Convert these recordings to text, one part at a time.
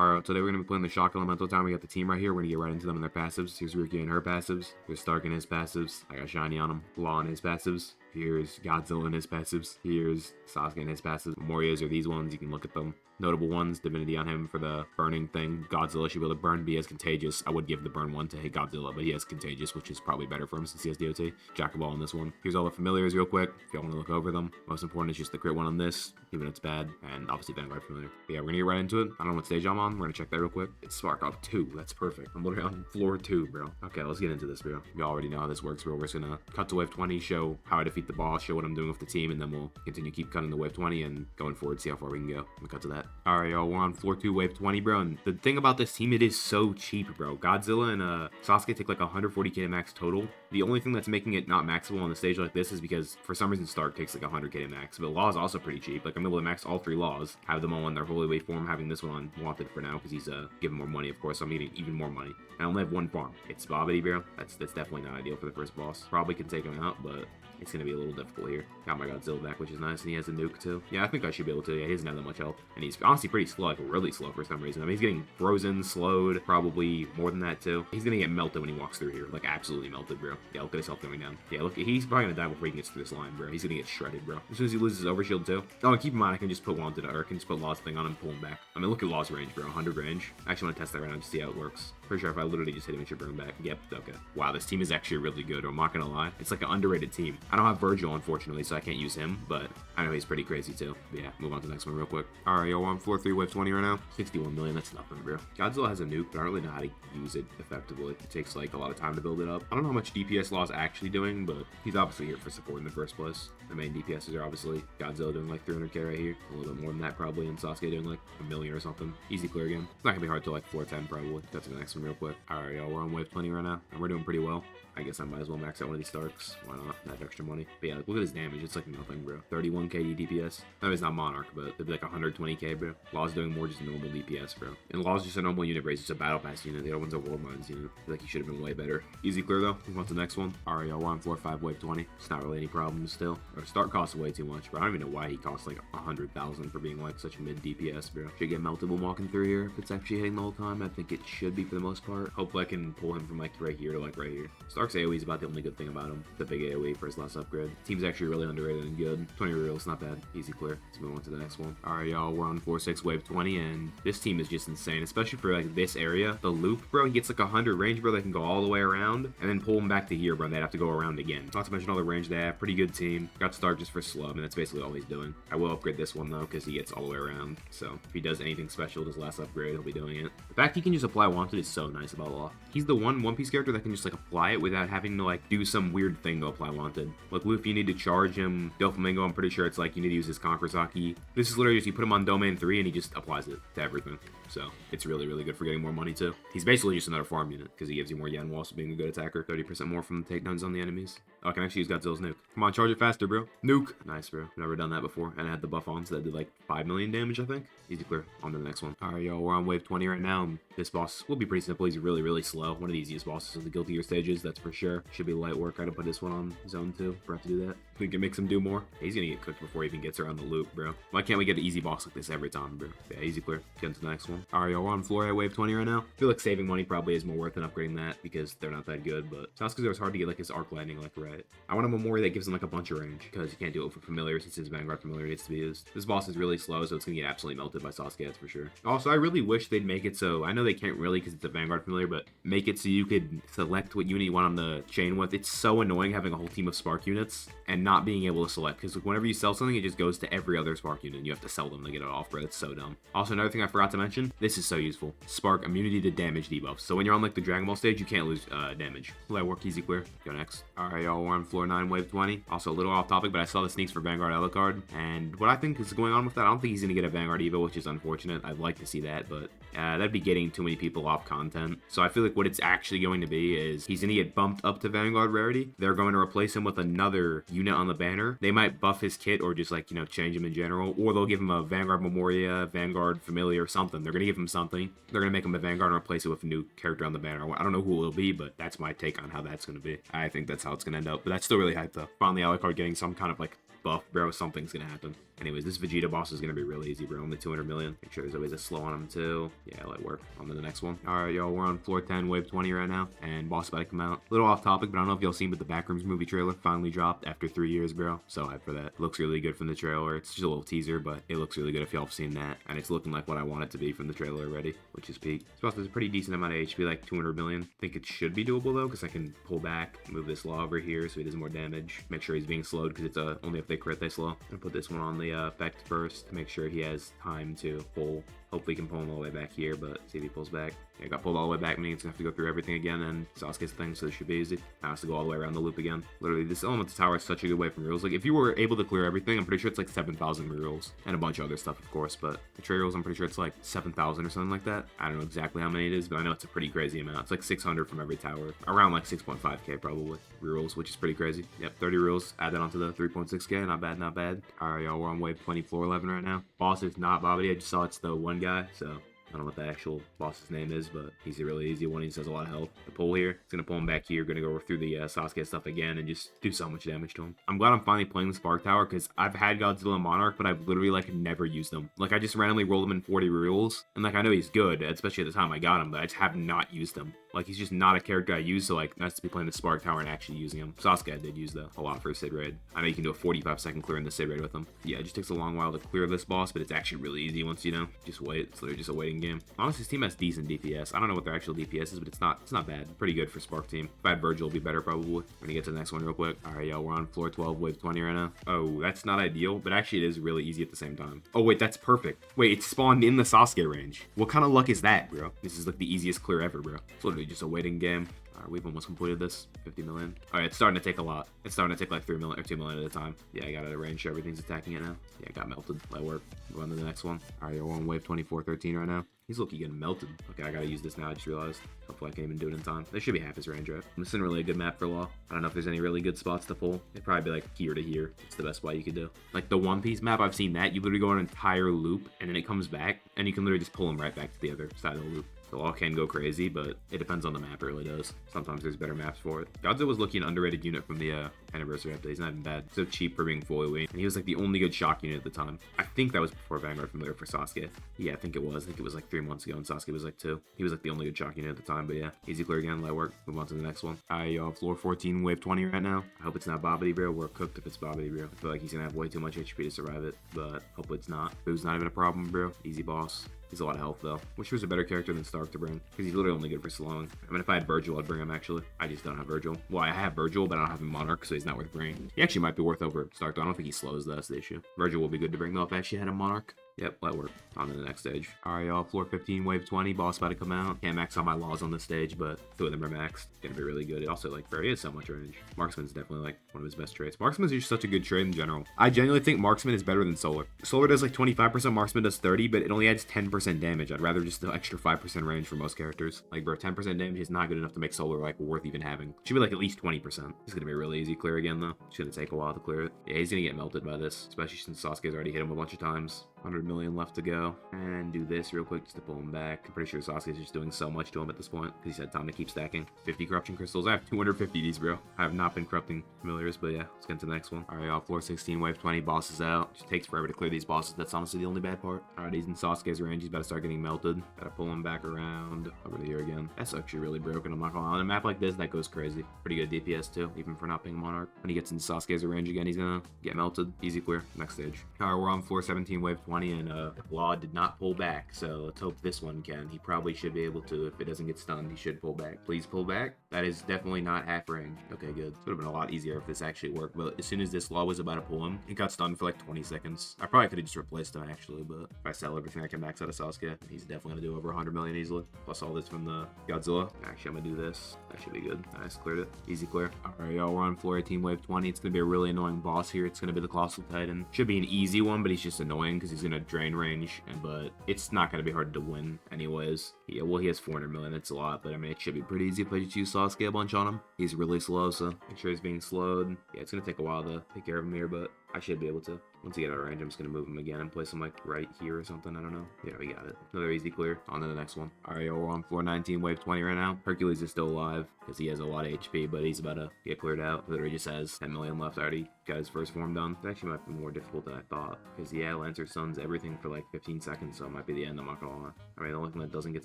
Alright, today we're going to be playing the Shock Elemental time. We got the team right here. We're going to get right into them and their passives. Here's Ruki and her passives. Here's Stark and his passives. I got Shiny on him. Law and his passives. Here's Godzilla and his passives. Here's Sasuke and his passives. Memorias are these ones. You can look at them. Notable ones. Divinity on him for the burning thing. Godzilla should be able to burn, be as contagious. I would give the burn one to hit Godzilla, but he has contagious, which is probably better for him since he has DOT. Jack of all on this one. Here's all the familiars real quick, if y'all want to look over them. Most important is just the crit one on this, even if it's bad, and obviously Vanguard familiar. But yeah, we're gonna get right into it. I don't know what stage I'm on. We're gonna check that real quick. It's Spark off 2. That's perfect. I'm literally on floor 2, bro. Okay, let's get into this, bro. You already know how this works, bro. We're just gonna cut to wave 20, show how I defeat the boss, show what I'm doing with the team, and then we'll continue keep cutting to wave 20 and going forward, see how far we can go. We'll cut to that. Alright, y'all, we're on floor 2, wave 20, bro. And the thing about this team, it is so cheap, bro. Godzilla and Sasuke take like 140k max total. The only thing that's making it not maxable on the stage like this is because for some reason Stark takes like 100k max, but Law is also pretty cheap. Like I'm able to max all 3 Laws, have them all in their holy wave form, having this one on Wanted for now because he's giving more money, of course, so I'm getting even more money. I only have 1 farm. It's Bobbity, bro. That's definitely not ideal for the first boss. Probably can take him out, but it's going to be a little difficult here. Got my Godzilla back, which is nice, and he has a nuke too. Yeah, I think I should be able to. Yeah, he doesn't have that much health, and he's honestly pretty slow, like really slow for some reason. I mean, he's getting frozen, slowed, probably more than that too. He's going to get melted when he walks through here, like absolutely melted, bro. Yeah, look at his health going down. Yeah, look, he's probably going to die before he gets through this line, bro. He's going to get shredded, bro. As soon as he loses his overshield too. Oh, and keep in mind, I can just put Wanted, or I can just put Law's thing on him and pull him back. I mean, look at Law's range, bro. 100 range. I actually want to test that right now to see how it works. Pretty sure if I literally just hit him, it should bring him back. Yep, okay. Wow, this team is actually really good, I'm not going to lie. It's like an underrated team. I don't have Virgil, unfortunately, so I can't use him, but I know he's pretty crazy too. But yeah, move on to the next one real quick. Alright, yo, we're on floor 3, wave 20 right now. 61 million, that's nothing, bro. Godzilla has a nuke, but I don't really know how to use it effectively. It takes like a lot of time to build it up. I don't know how much DPS Law is actually doing, but he's obviously here for support in the first place. The main DPSs are obviously Godzilla doing like 300k right here, a little bit more than that probably, and Sasuke doing like 1 million or something. Easy clear again. It's not gonna be hard to like floor 10 probably. Got to the next one real quick. Alright, y'all, we're on wave 20 right now, and we're doing pretty well. I guess I might as well max out one of these Starks. Why not? That extra money. But yeah, look at his damage. It's like nothing, bro. 31k DPS. No, it's not Monarch, but it'd be like 120k, bro. Law's doing more just normal DPS, bro. And Law's just a normal unit race. It's a battle pass unit. The other one's a world mines unit. I feel like he should have been way better. Easy clear though. Move on to the next one. Alright, y'all, we're on floor 5, wave 20. It's not really any problems still. Our start costs way too much, bro. I don't even know why he costs like 100,000 for being like such mid DPS, bro. Should get melted when walking through here. If it's actually hitting the whole time, I think it should be for the most part. Hopefully I can pull him from like right here to like right here. Stark's AoE is about the only good thing about him. The big AoE for his last upgrade. Team's actually really underrated and good. 20 reels, not bad. Easy clear. Let's move on to the next one. Alright, y'all, we're on 4-6, wave 20, and this team is just insane, especially for like this area. The loop, bro, he gets like 100 range, bro. They can go all the way around and then pull him back to here, bro. They'd have to go around again. Not to mention all the range they have. Pretty good team. Got Stark just for slow. I mean, that's basically all he's doing. I will upgrade this one though, because he gets all the way around. So if he does anything special with his last upgrade, he'll be doing it. The fact he can just apply Wanted is so nice about Law. He's the One Piece character that can just like apply it without having to like do some weird thing to apply Wanted. Like Luffy, you need to charge him. Doflamingo, I'm pretty sure it's like you need to use his Conqueror's Haki. This is literally just you put him on Domain 3 and he just applies it to everything. So it's really, really good for getting more money too. He's basically just another farm unit because he gives you more yen while also being a good attacker. 30% more from the takedowns on the enemies. Oh, I can actually use Godzilla's nuke. Come on, charge it faster, bro. Nuke. Nice, bro. Never done that before. And I had the buff on, so that did like 5 million damage, I think. Easy clear. On to the next one. Alright, y'all, we're on wave 20 right now. This boss will be pretty simple. He's really, really slow. One of the easiest bosses of the Guilty Gear stages, that's for sure. Should be light work. I gotta put this one on zone 2. Forgot to do that. Think it makes him do more. He's gonna get cooked before he even gets around the loop, bro. Why can't we get an easy boss like this every time, bro? Yeah, easy clear. Get into the next one. Alright, y'all, we're on floor at wave 20 right now. I feel like saving money probably is more worth than upgrading that because they're not that good, but Sasuke's it's hard to get like his arc landing like right. I want a Memorial that gives him like a bunch of range because you can't do it for familiar since his Vanguard familiar needs to be used. This boss is really slow, so it's gonna get absolutely melted by Sasuke, that's for sure. Also, I really wish they'd make it so, I know they can't really because it's a Vanguard familiar, but make it so you could select what unit you want on the chain with. It's so annoying having a whole team of Spark units and not being able to select because whenever you sell something, it just goes to every other Spark unit and you have to sell them to get it off, bro. That's so dumb. Also, another thing I forgot to mention, this is so useful. Spark immunity to damage debuffs. So when you're on like the Dragon Ball stage, you can't lose damage. Will that work? Easy clear. Go next. Alright, y'all, we're on floor 9, wave 20. Also a little off topic, but I saw the sneaks for Vanguard Alucard, and what I think is going on with that, I don't think he's gonna get a Vanguard Evo, which is unfortunate. I'd like to see that, but that'd be getting too many people off content. So I feel like what it's actually going to be is he's gonna get bumped up to Vanguard rarity. They're going to replace him with another unit on the banner. They might buff his kit or just like, you know, change him in general, or they'll give him a Vanguard Memoria, Vanguard Familiar, or something. They're gonna give him something. They're gonna make him a Vanguard and replace it with a new character on the banner. I don't know who it'll be, but that's my take on how that's gonna be. I think that's how it's gonna end up, but that's still really hyped though. Finally, Alucard getting some kind of like buff, bro. Something's gonna happen. Anyways, this Vegeta boss is going to be really easy, bro. Only 200 million. Make sure there's always a slow on him, too. Yeah, light work. On to the next one. All right, y'all. We're on floor 10, wave 20 right now. And boss about to come out. A little off topic, but I don't know if y'all seen, but the Backrooms movie trailer finally dropped after 3 years, bro. So hyped for that. Looks really good from the trailer. It's just a little teaser, but it looks really good if y'all have seen that. And it's looking like what I want it to be from the trailer already, which is peak. This boss has a pretty decent amount of HP, like 200 million. I think it should be doable, though, because I can pull back, move this law over here so he does more damage. Make sure he's being slowed, because it's only if they crit, they slow. I'm going to put this one on the effect first to make sure he has time to pull. Hopefully, he can pull him all the way back here, but see if he pulls back. Yeah, got pulled all the way back, meaning it's gonna have to go through everything again, and Sasuke's thing, so this should be easy. Now has to go all the way around the loop again. Literally, this elemental tower is such a good way from reels. Like, if you were able to clear everything, I'm pretty sure it's like 7,000 reels, and a bunch of other stuff, of course, but the reels, I'm pretty sure it's like 7,000 or something like that. I don't know exactly how many it is, but I know it's a pretty crazy amount. It's like 600 from every tower, around like 6.5k probably, reels, which is pretty crazy. Yep, 30 reels, add that onto the 3.6k, not bad, not bad. All right, y'all, we're on wave 20, floor 11 right now. Boss is not Babidi, I just saw it's the one guy, so I don't know what the actual boss's name is, but he's a really easy one. He just has a lot of health. The pull here, it's going to pull him back here. Going to go through the Sasuke stuff again and just do so much damage to him. I'm glad I'm finally playing the Spark Tower because I've had Godzilla and Monarch, but I've literally like never used them. Like I just randomly rolled him in 40 reels, and like I know he's good, especially at the time I got him, but I just have not used him. Like he's just not a character I use, so like nice to be playing the Spark Tower and actually using him. Sasuke I did use though a lot for a Sid raid. I know you can do a 45-second clear in the Sid raid with him. Yeah, it just takes a long while to clear this boss, but it's actually really easy once you know. Just wait. It's literally just a waiting game. Honestly, this team has decent DPS. I don't know what their actual DPS is, but it's not bad. Pretty good for Spark team. If I had Virgil, it'd be better probably. We're gonna get to the next one real quick. All right, y'all, we're on floor 12, wave 20 right now. Oh, that's not ideal, but actually it is really easy at the same time. Oh wait, that's perfect. Wait, it's spawned in the Sasuke range. What kind of luck is that, bro? This is like the easiest clear ever, bro. It's literally just a waiting game. Alright, we've almost completed this. 50 million. Alright, it's starting to take a lot. It's starting to take like 3 million or 2 million at a time. Yeah, I got it arranged so everything's attacking it now. Yeah, it got melted. Let work. Move on to the next one. Alright, we're on wave 24, 13 right now. He's looking getting melted. Okay, I gotta use this now. I just realized. Hopefully I can even do it in time. This should be half his range, right? This isn't really a good map for Law. I don't know if there's any really good spots to pull. It'd probably be like here to here. It's the best spot you could do. Like the One Piece map, I've seen that. You literally go on an entire loop and then it comes back and you can literally just pull him right back to the other side of the loop. The Law can go crazy, but it depends on the map, it really does. Sometimes there's better maps for it. Godzilla was looking an underrated unit from the anniversary update. He's not even bad. So cheap for being fully weak. And he was like the only good shock unit at the time. I think that was before Vanguard familiar for Sasuke. Yeah, I think it was. I think it was like 3 months ago and Sasuke was like 2. He was like the only good shock unit at the time, but yeah. Easy clear again, light work. Move on to the next one. Alright, y'all, floor 14, wave 20 right now. I hope it's not Babidi, bro. We're cooked if it's Babidi, bro. I feel like he's gonna have way too much HP to survive it, but hopefully it's not. Boo's not even a problem, bro. Easy boss. He's a lot of health, though. Wish he was a better character than Stark to bring, because he's literally only good for slowing. I mean, if I had Virgil, I'd bring him, actually. I just don't have Virgil. Well, I have Virgil, but I don't have him Monarch, so he's not worth bringing. He actually might be worth over Stark, though. I don't think he slows, though. That's the issue. Virgil will be good to bring, though, if I actually had a Monarch. Yep, that worked. On to the next stage. Alright, y'all, floor 15, wave 20, boss about to come out. Can't max all my laws on this stage, but 2 of them are maxed. Gonna be really good. It also, like, he has so much range. Marksman's definitely, like, one of his best traits. Marksman's just such a good trait in general. I genuinely think Marksman is better than Solar. Solar does, like, 25%, Marksman does 30, but it only adds 10% damage. I'd rather just the extra 5% range for most characters. Like, bro, 10% damage is not good enough to make Solar, like, worth even having. Should be, like, at least 20%. It's gonna be really easy clear again, though. It's gonna take a while to clear it. Yeah, he's gonna get melted by this, especially since Sasuke's already hit him a bunch of times. 100 million left to go. And do this real quick just to pull him back. I'm pretty sure Sasuke's just doing so much to him at this point because he's had time to keep stacking. 50 corruption crystals. I have 250 of these, bro. I have not been corrupting familiars, but yeah, let's get to the next one. Alright, y'all, floor 16, wave 20, boss is out. Just takes forever to clear these bosses. That's honestly the only bad part. Alright, he's in Sasuke's range. He's about to start getting melted. Gotta pull him back around over here again. That's actually really broken. I'm not gonna lie. On a map like this, that goes crazy. Pretty good DPS too, even for not being Monarch. When he gets into Sasuke's range again, he's gonna get melted. Easy clear. Next stage. Alright, we're on floor 17, wave 20, and Law did not pull back, so let's hope this one can. He probably should be able to. If it doesn't get stunned, he should pull back. Please pull back. That is definitely not half range. Okay, good. It would have been a lot easier if this actually worked, but as soon as this Law was about to pull him, he got stunned for like 20 seconds. I probably could have just replaced him, actually, but if I sell everything I can max out of Sasuke, he's definitely gonna do over 100 million easily. Plus all this from the Godzilla. Actually, I'm gonna do this. That should be good. Nice, cleared it. Easy clear. Alright, y'all, we're on floor 18, wave 20. It's gonna be a really annoying boss here. It's gonna be the Colossal Titan. Should be an easy one, but he's just annoying because he's gonna drain range, but it's not going to be hard to win anyways. Yeah, well, he has 400 million. That's a lot, but I mean, it should be pretty easy if I just use Sasuke a bunch on him. He's really slow, so make sure he's being slowed. Yeah, it's going to take a while to take care of him here, but I should be able to. Once you get out of range, I'm just going to move him again and place him like right here or something. I don't know. Yeah, we got it. Another easy clear. On to the next one. All right, we're on floor 19, wave 20 right now. Hercules is still alive because he has a lot of HP, but he's about to get cleared out. Literally just has 10 million left. Already got his first form done. It actually might be more difficult than I thought because, yeah, Lancer stuns everything for like 15 seconds, so it might be the end. I'm not going to lie. I mean, the only thing that doesn't get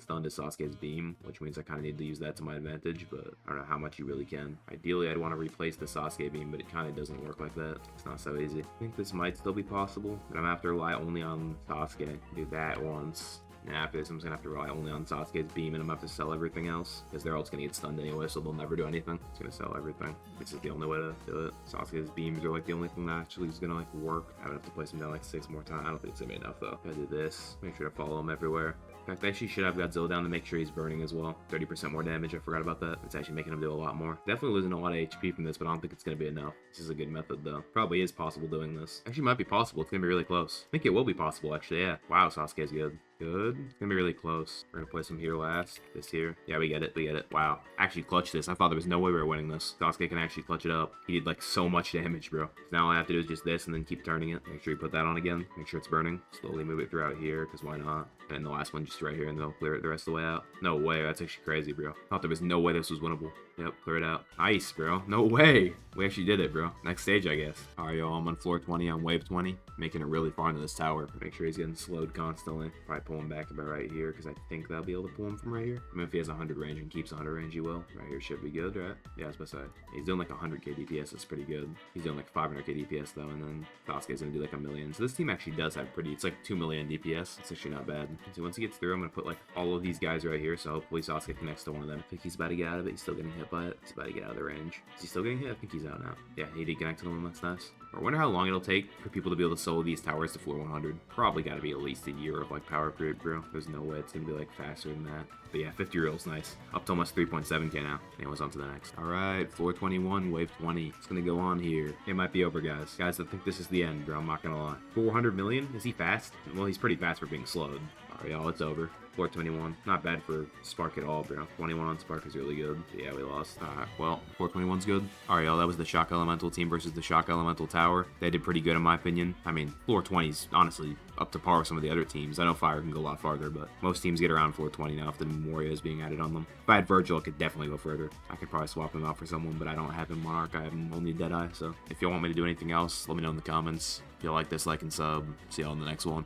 stunned is Sasuke's beam, which means I kind of need to use that to my advantage, but I don't know how much you really can. Ideally, I'd want to replace the Sasuke beam, but it kind of doesn't work like that. It's not so easy. I think this might still be possible, but I'm gonna have to rely only on Sasuke. Do that once. And after this, I'm just gonna have to rely only on Sasuke's beam, and I'm gonna have to sell everything else because they're all just gonna get stunned anyway, so they'll never do anything. It's gonna sell everything. This is the only way to do it. Sasuke's beams are like the only thing that actually is gonna like work. I would have to place him down like 6 more times. I don't think it's gonna be enough though. Gotta do this. Make sure to follow him everywhere. In fact, I actually should have Godzilla down to make sure he's burning as well. 30% more damage, I forgot about that. It's actually making him do a lot more. Definitely losing a lot of HP from this, but I don't think it's going to be enough. This is a good method, though. Probably is possible doing this. Actually, might be possible. It's going to be really close. I think it will be possible, actually, yeah. Wow, Sasuke's good. Good. It's gonna be really close. We're gonna place him here last. This here. Yeah, we get it. We get it. Wow. Actually clutch this. I thought there was no way we were winning this. Sasuke can actually clutch it up. He did like so much damage, bro. So now all I have to do is just this and then keep turning it. Make sure you put that on again. Make sure it's burning. Slowly move it throughout here, because why not? And the last one just right here, and they'll clear it the rest of the way out. No way. That's actually crazy, bro. Thought there was no way this was winnable. Yep, clear it out. Nice, bro. No way. We actually did it, bro. Next stage, I guess. All right, y'all. I'm on floor 20 on wave 20. Making it really far into this tower. Make sure he's getting slowed constantly. Probably pull him back about right here, because I think that'll be able to pull him from right here. I mean, if he has 100 range and keeps 100 range, he will. Right here should be good, right? Yeah, I was about to say. He's doing like 100k DPS. That's pretty good. He's doing like 500k DPS, though, and then Sasuke's going to do like 1 million. So this team actually does have pretty... It's like 2 million DPS. It's actually not bad. So once he gets through, I'm going to put like all of these guys right here, so hopefully Sasuke connects to one of them. I think he's about to get out of it. He's still getting hit by it. He's about to get out of the range. Is he still getting hit? I think he's out now. Yeah, he did connect to one. That's nice. I wonder how long it'll take for people to be able to solo these towers to floor 100. Probably got to be at least a year of like power creep, bro. There's no way it's going to be like faster than that. But yeah, 50 reals, nice. Up to almost 3.7k now. Anyways, on to the next. All right, floor 21, wave 20. It's going to go on here. It might be over, guys. Guys, I think this is the end, bro. I'm not going to lie. 400 million? Is he fast? Well, he's pretty fast for being slowed. All right, y'all, it's over. Floor 21. Not bad for Spark at all, bro. 21 on Spark is really good. Yeah, we lost. All right, well, floor 21's good. All right, y'all, that was the Shock Elemental team versus the Shock Elemental Tower. They did pretty good, in my opinion. I mean, floor 20's honestly up to par with some of the other teams. I know Fire can go a lot farther, but most teams get around floor 20 now if the Memoria is being added on them. If I had Virgil, I could definitely go further. I could probably swap him out for someone, but I don't have him Monarch. I have him only Deadeye. So if you want me to do anything else, let me know in the comments. If you like this, like and sub. See y'all in the next one.